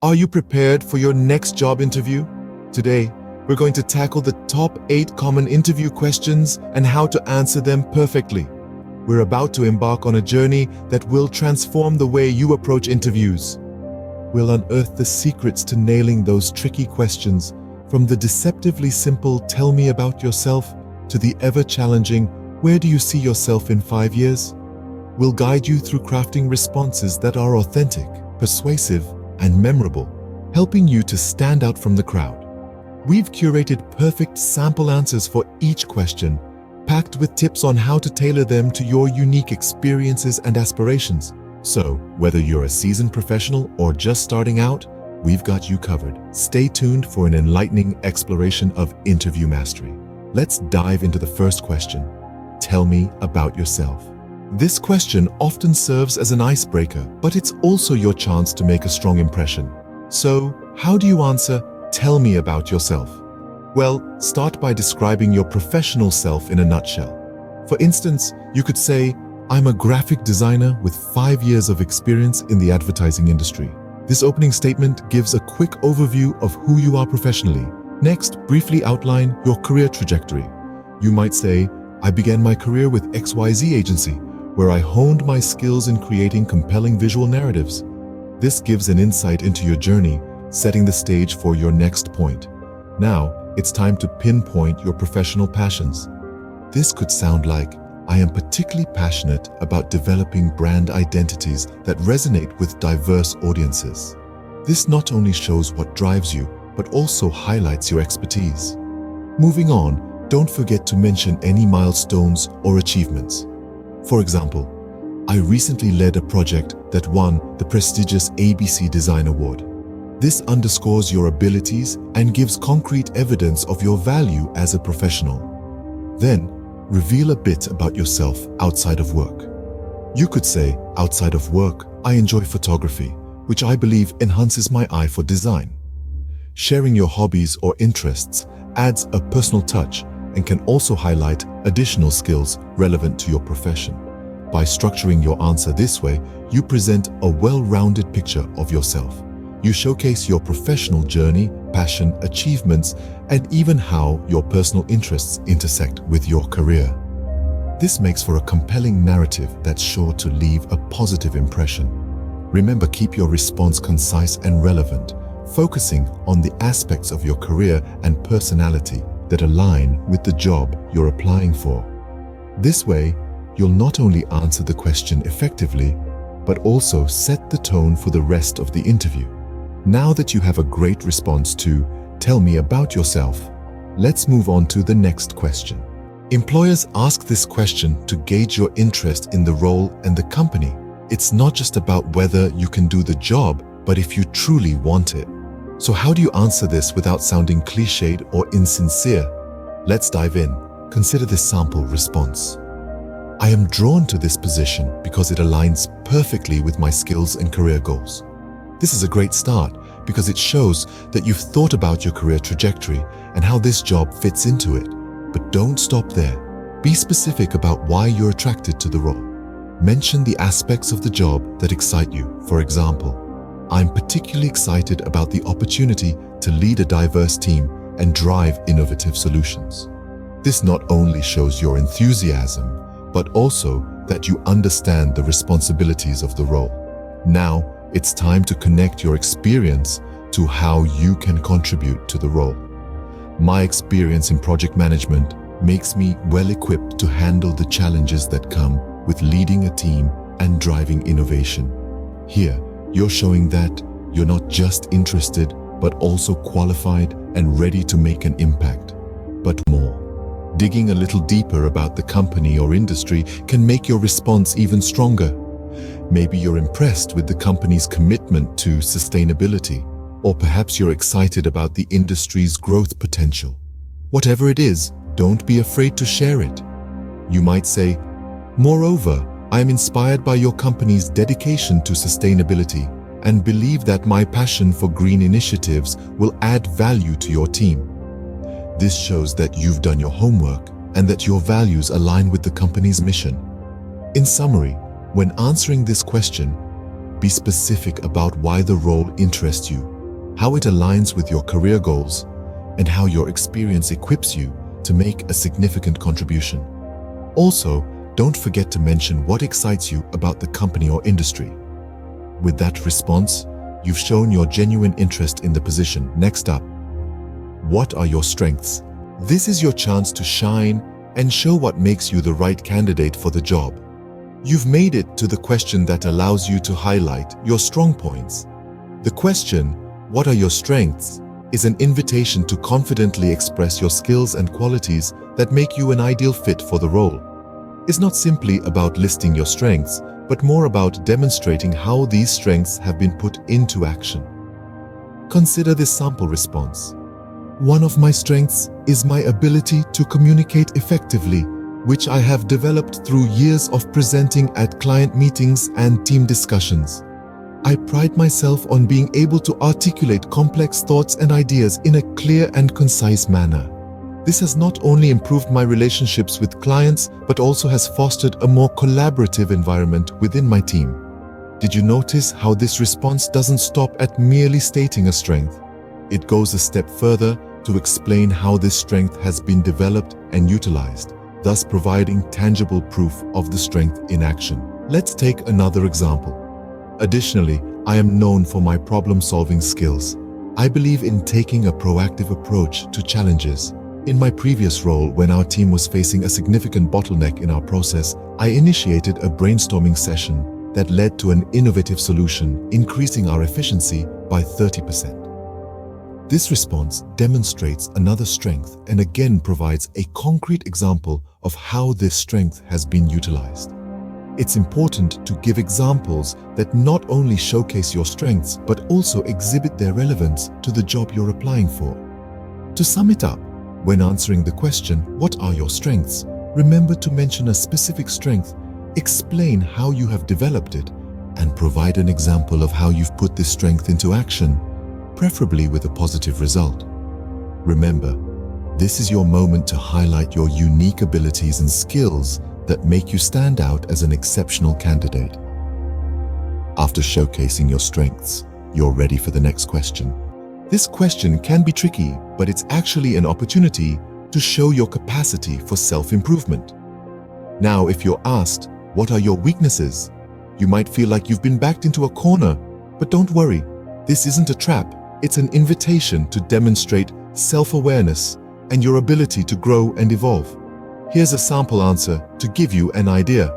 Are you prepared for your next job interview? Today, we're going to tackle the top 8 common interview questions and how to answer them perfectly. We're about to embark on a journey that will transform the way you approach interviews. We'll unearth the secrets to nailing those tricky questions, from the deceptively simple "tell me about yourself" to the ever-challenging "where do you see yourself in 5 years?" We'll guide you through crafting responses that are authentic, persuasive, and memorable, helping you to stand out from the crowd. We've curated perfect sample answers for each question, packed with tips on how to tailor them to your unique experiences and aspirations. So, whether you're a seasoned professional or just starting out, we've got you covered. Stay tuned for an enlightening exploration of interview mastery. Let's dive into the first question. Tell me about yourself. This question often serves as an icebreaker, but it's also your chance to make a strong impression. So, how do you answer, "Tell me about yourself"? Well, start by describing your professional self in a nutshell. For instance, you could say, "I'm a graphic designer with 5 years of experience in the advertising industry." This opening statement gives a quick overview of who you are professionally. Next, briefly outline your career trajectory. You might say, "I began my career with XYZ agency, where I honed my skills in creating compelling visual narratives." This gives an insight into your journey, setting the stage for your next point. Now, it's time to pinpoint your professional passions. This could sound like, "I am particularly passionate about developing brand identities that resonate with diverse audiences." This not only shows what drives you, but also highlights your expertise. Moving on, don't forget to mention any milestones or achievements. For example, "I recently led a project that won the prestigious ABC Design Award." This underscores your abilities and gives concrete evidence of your value as a professional. Then, reveal a bit about yourself outside of work. You could say, "Outside of work, I enjoy photography, which I believe enhances my eye for design." Sharing your hobbies or interests adds a personal touch and can also highlight additional skills relevant to your profession. By structuring your answer this way, you present a well-rounded picture of yourself. You showcase your professional journey, passion, achievements, and even how your personal interests intersect with your career. This makes for a compelling narrative that's sure to leave a positive impression. Remember, keep your response concise and relevant, focusing on the aspects of your career and personality that align with the job you're applying for. This way, you'll not only answer the question effectively, but also set the tone for the rest of the interview. Now that you have a great response to "Tell me about yourself," let's move on to the next question. Employers ask this question to gauge your interest in the role and the company. It's not just about whether you can do the job, but if you truly want it. So how do you answer this without sounding cliched or insincere? Let's dive in. Consider this sample response. "I am drawn to this position because it aligns perfectly with my skills and career goals." This is a great start because it shows that you've thought about your career trajectory and how this job fits into it. But don't stop there. Be specific about why you're attracted to the role. Mention the aspects of the job that excite you. For example, "I'm particularly excited about the opportunity to lead a diverse team and drive innovative solutions." This not only shows your enthusiasm, but also that you understand the responsibilities of the role. Now, it's time to connect your experience to how you can contribute to the role. "My experience in project management makes me well-equipped to handle the challenges that come with leading a team and driving innovation." Here, you're showing that you're not just interested, but also qualified and ready to make an impact. But more. Digging a little deeper about the company or industry can make your response even stronger. Maybe you're impressed with the company's commitment to sustainability, or perhaps you're excited about the industry's growth potential. Whatever it is, don't be afraid to share it. You might say, "Moreover, I am inspired by your company's dedication to sustainability and believe that my passion for green initiatives will add value to your team." This shows that you've done your homework and that your values align with the company's mission. In summary, when answering this question, be specific about why the role interests you how it aligns with your career goals, and how your experience equips you to make a significant contribution. Also, don't forget to mention what excites you about the company or industry. With that response, you've shown your genuine interest in the position. Next up, what are your strengths? This is your chance to shine and show what makes you the right candidate for the job. You've made it to the question that allows you to highlight your strong points. The question, what are your strengths, is an invitation to confidently express your skills and qualities that make you an ideal fit for the role. It's not simply about listing your strengths, but more about demonstrating how these strengths have been put into action. Consider this sample response. One of my strengths is my ability to communicate effectively, which I have developed through years of presenting at client meetings and team discussions. I pride myself on being able to articulate complex thoughts and ideas in a clear and concise manner. This has not only improved my relationships with clients, but also has fostered a more collaborative environment within my team. Did you notice how this response doesn't stop at merely stating a strength? It goes a step further to explain how this strength has been developed and utilized, thus providing tangible proof of the strength in action. Let's take another example. Additionally, I am known for my problem-solving skills. I believe in taking a proactive approach to challenges. In my previous role, when our team was facing a significant bottleneck in our process, I initiated a brainstorming session that led to an innovative solution, increasing our efficiency by 30%. This response demonstrates another strength and again provides a concrete example of how this strength has been utilized. It's important to give examples that not only showcase your strengths, but also exhibit their relevance to the job you're applying for. To sum it up, when answering the question, what are your strengths? Remember to mention a specific strength, explain how you have developed it, and provide an example of how you've put this strength into action, preferably with a positive result. Remember, this is your moment to highlight your unique abilities and skills that make you stand out as an exceptional candidate. After showcasing your strengths, you're ready for the next question. This question can be tricky, but it's actually an opportunity to show your capacity for self-improvement. Now, if you're asked, what are your weaknesses? You might feel like you've been backed into a corner, but don't worry. This isn't a trap. It's an invitation to demonstrate self-awareness and your ability to grow and evolve. Here's a sample answer to give you an idea.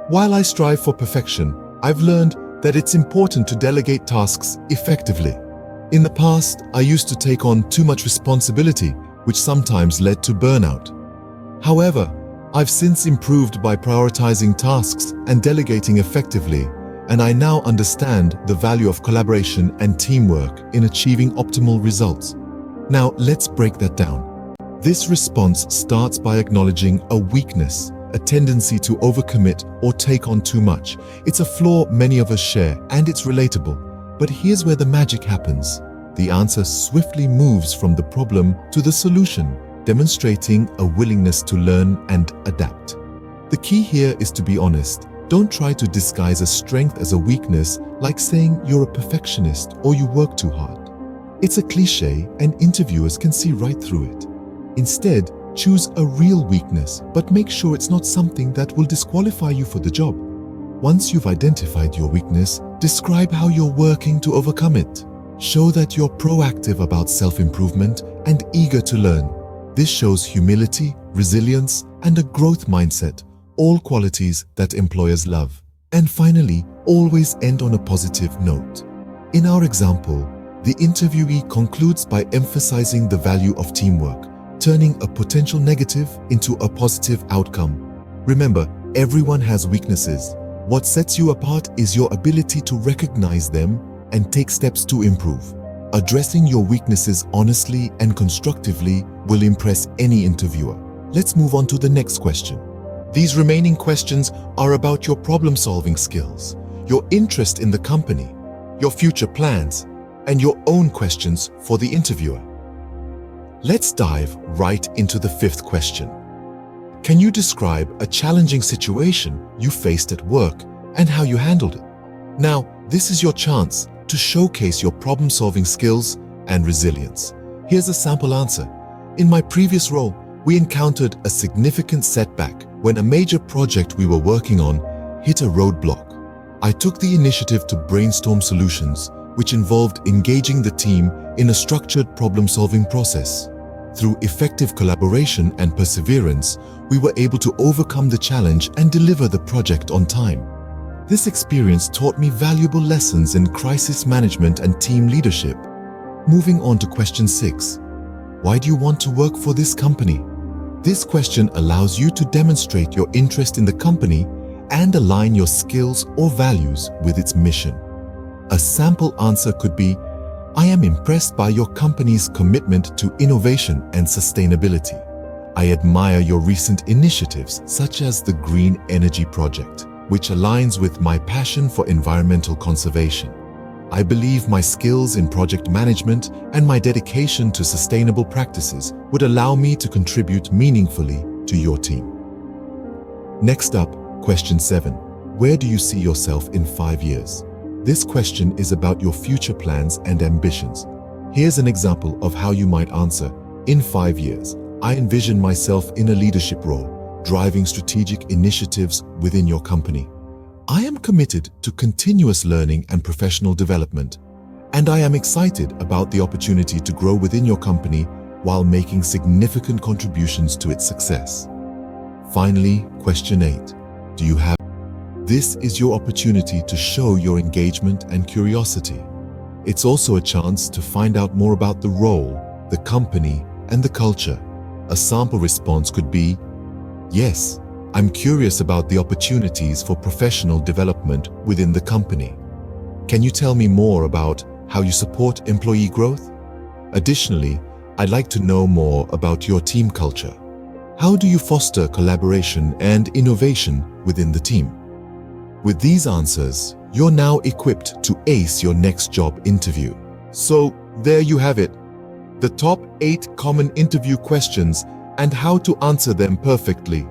While I strive for perfection, I've learned that it's important to delegate tasks effectively. In the past, I used to take on too much responsibility, which sometimes led to burnout. However, I've since improved by prioritizing tasks and delegating effectively, and I now understand the value of collaboration and teamwork in achieving optimal results. Now, let's break that down. This response starts by acknowledging a weakness, a tendency to overcommit or take on too much. It's a flaw many of us share, and it's relatable. But here's where the magic happens. The answer swiftly moves from the problem to the solution, demonstrating a willingness to learn and adapt. The key here is to be honest. Don't try to disguise a strength as a weakness, like saying you're a perfectionist or you work too hard. It's a cliche, and interviewers can see right through it. Instead, choose a real weakness, but make sure it's not something that will disqualify you for the job. Once you've identified your weakness, describe how you're working to overcome it. Show that you're proactive about self-improvement and eager to learn. This shows humility, resilience, and a growth mindset, all qualities that employers love. And finally, always end on a positive note. In our example, the interviewee concludes by emphasizing the value of teamwork, turning a potential negative into a positive outcome. Remember, everyone has weaknesses. What sets you apart is your ability to recognize them and take steps to improve. Addressing your weaknesses honestly and constructively will impress any interviewer. Let's move on to the next question. These remaining questions are about your problem-solving skills, your interest in the company, your future plans, and your own questions for the interviewer. Let's dive right into the fifth question. Can you describe a challenging situation you faced at work and how you handled it? Now, this is your chance to showcase your problem-solving skills and resilience. Here's a sample answer. In my previous role, we encountered a significant setback when a major project we were working on hit a roadblock. I took the initiative to brainstorm solutions, which involved engaging the team in a structured problem-solving process. Through effective collaboration and perseverance, we were able to overcome the challenge and deliver the project on time. This experience taught me valuable lessons in crisis management and team leadership. Moving on to question 6. Why do you want to work for this company? This question allows you to demonstrate your interest in the company and align your skills or values with its mission. A sample answer could be, I am impressed by your company's commitment to innovation and sustainability. I admire your recent initiatives, such as the Green Energy Project, which aligns with my passion for environmental conservation. I believe my skills in project management and my dedication to sustainable practices would allow me to contribute meaningfully to your team. Next up, question 7. Where do you see yourself in 5 years? This question is about your future plans and ambitions. Here's an example of how you might answer. In 5 years, I envision myself in a leadership role, driving strategic initiatives within your company. I am committed to continuous learning and professional development, and I am excited about the opportunity to grow within your company while making significant contributions to its success. Finally, question 8. Do you have? This is your opportunity to show your engagement and curiosity. It's also a chance to find out more about the role, the company, and the culture. A sample response could be, yes, I'm curious about the opportunities for professional development within the company. Can you tell me more about how you support employee growth? Additionally, I'd like to know more about your team culture. How do you foster collaboration and innovation within the team? With these answers, you're now equipped to ace your next job interview. So, there you have it. The top 8 common interview questions and how to answer them perfectly.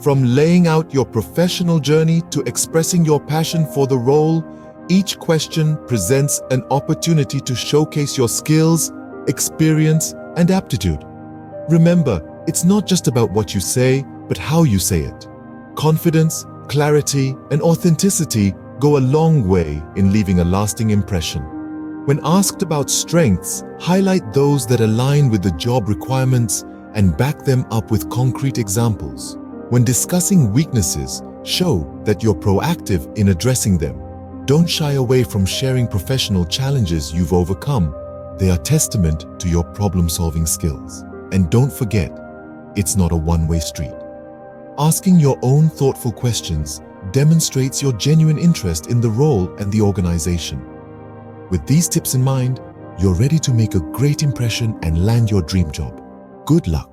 From laying out your professional journey to expressing your passion for the role, each question presents an opportunity to showcase your skills, experience, and aptitude. Remember, it's not just about what you say, but how you say it. Confidence, clarity, and authenticity go a long way in leaving a lasting impression. When asked about strengths, highlight those that align with the job requirements and back them up with concrete examples. When discussing weaknesses, show that you're proactive in addressing them. Don't shy away from sharing professional challenges you've overcome. They are testament to your problem-solving skills. And don't forget, it's not a one-way street. Asking your own thoughtful questions demonstrates your genuine interest in the role and the organization. With these tips in mind, you're ready to make a great impression and land your dream job. Good luck.